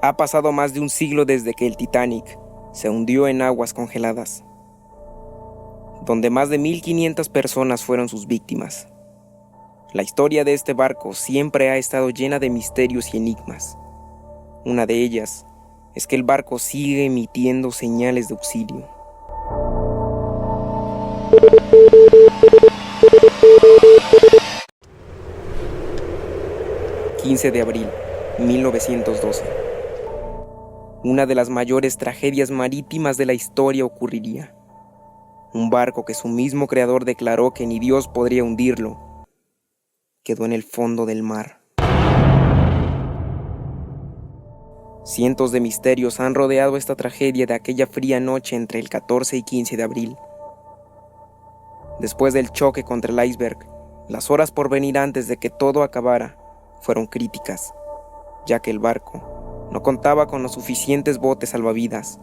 Ha pasado más de un siglo desde que el Titanic se hundió en aguas congeladas, donde más de 1,500 personas fueron sus víctimas. La historia de este barco siempre ha estado llena de misterios y enigmas. Una de ellas es que el barco sigue emitiendo señales de auxilio. ...15 de abril, 1912. Una de las mayores tragedias marítimas de la historia ocurriría. Un barco que su mismo creador declaró que ni Dios podría hundirlo, quedó en el fondo del mar. Cientos de misterios han rodeado esta tragedia de aquella fría noche entre el 14 y 15 de abril. Después del choque contra el iceberg, las horas por venir antes de que todo acabara fueron críticas, ya que el barco no contaba con los suficientes botes salvavidas.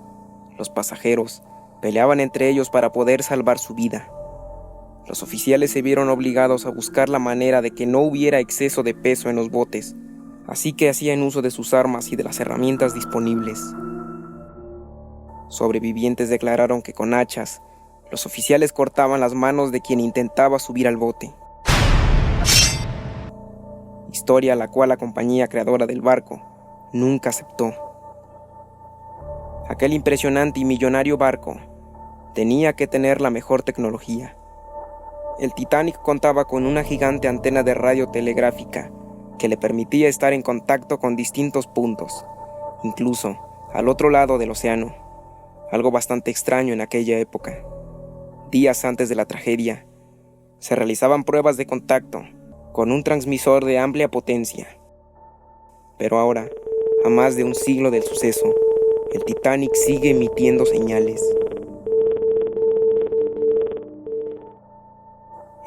Los pasajeros peleaban entre ellos para poder salvar su vida. Los oficiales se vieron obligados a buscar la manera de que no hubiera exceso de peso en los botes, así que hacían uso de sus armas y de las herramientas disponibles. Sobrevivientes declararon que con hachas, los oficiales cortaban las manos de quien intentaba subir al bote. Historia a la cual la compañía creadora del barco nunca aceptó. Aquel impresionante y millonario barco tenía que tener la mejor tecnología. El Titanic contaba con una gigante antena de radio telegráfica que le permitía estar en contacto con distintos puntos, incluso al otro lado del océano, algo bastante extraño en aquella época. Días antes de la tragedia, se realizaban pruebas de contacto con un transmisor de amplia potencia. Pero ahora, a más de un siglo del suceso, el Titanic sigue emitiendo señales.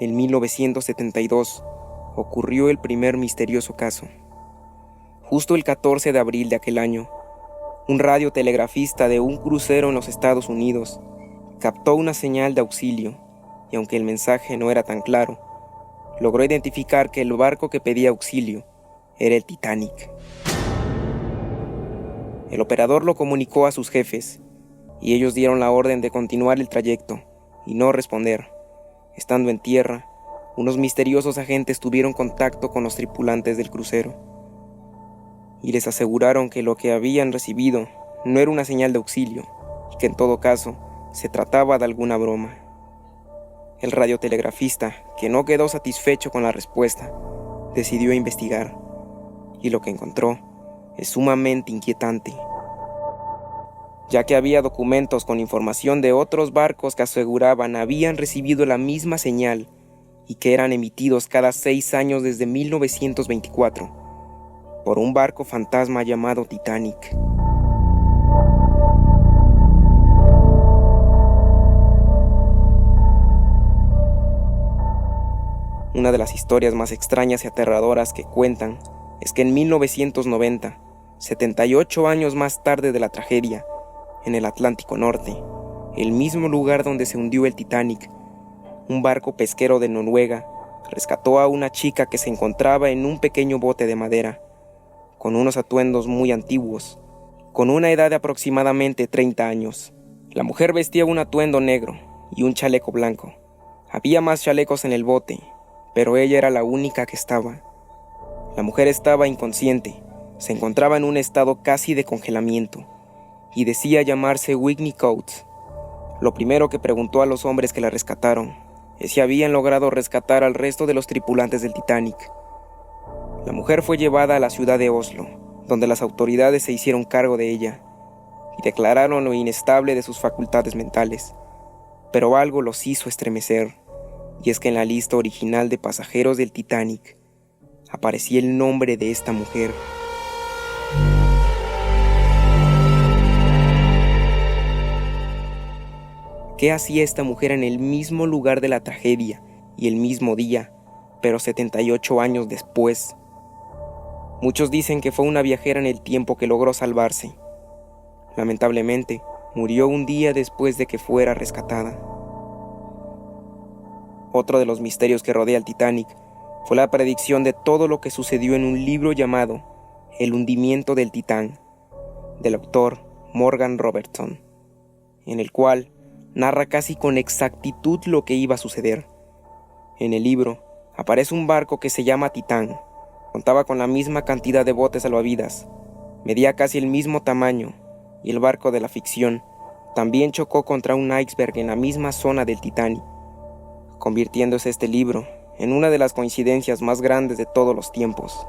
En 1972 ocurrió el primer misterioso caso. Justo el 14 de abril de aquel año, un radiotelegrafista de un crucero en los Estados Unidos captó una señal de auxilio, y aunque el mensaje no era tan claro, logró identificar que el barco que pedía auxilio era el Titanic. El operador lo comunicó a sus jefes, y ellos dieron la orden de continuar el trayecto y no responder. Estando en tierra, unos misteriosos agentes tuvieron contacto con los tripulantes del crucero y les aseguraron que lo que habían recibido no era una señal de auxilio y que en todo caso se trataba de alguna broma. El radiotelegrafista, que no quedó satisfecho con la respuesta, decidió investigar, y lo que encontró es sumamente inquietante, ya que había documentos con información de otros barcos que aseguraban habían recibido la misma señal y que eran emitidos cada 6 años desde 1924 por un barco fantasma llamado Titanic. Una de las historias más extrañas y aterradoras que cuentan es que en 1990, 78 años más tarde de la tragedia, en el Atlántico Norte, el mismo lugar donde se hundió el Titanic, un barco pesquero de Noruega rescató a una chica que se encontraba en un pequeño bote de madera, con unos atuendos muy antiguos, con una edad de aproximadamente 30 años. La mujer vestía un atuendo negro y un chaleco blanco. Había más chalecos en el bote, pero ella era la única que estaba. La mujer estaba inconsciente, se encontraba en un estado casi de congelamiento, y decía llamarse Whitney Coates. Lo primero que preguntó a los hombres que la rescataron es si habían logrado rescatar al resto de los tripulantes del Titanic. La mujer fue llevada a la ciudad de Oslo, donde las autoridades se hicieron cargo de ella y declararon lo inestable de sus facultades mentales. Pero algo los hizo estremecer, y es que en la lista original de pasajeros del Titanic aparecía el nombre de esta mujer. ¿Qué hacía esta mujer en el mismo lugar de la tragedia y el mismo día, pero 78 años después? Muchos dicen que fue una viajera en el tiempo que logró salvarse. Lamentablemente, murió un día después de que fuera rescatada. Otro de los misterios que rodea al Titanic fue la predicción de todo lo que sucedió en un libro llamado El hundimiento del Titán, del autor Morgan Robertson, en el cual narra casi con exactitud lo que iba a suceder. En el libro aparece un barco que se llama Titán. Contaba con la misma cantidad de botes salvavidas, medía casi el mismo tamaño, y el barco de la ficción también chocó contra un iceberg en la misma zona del Titanic, convirtiéndose este libro en una de las coincidencias más grandes de todos los tiempos.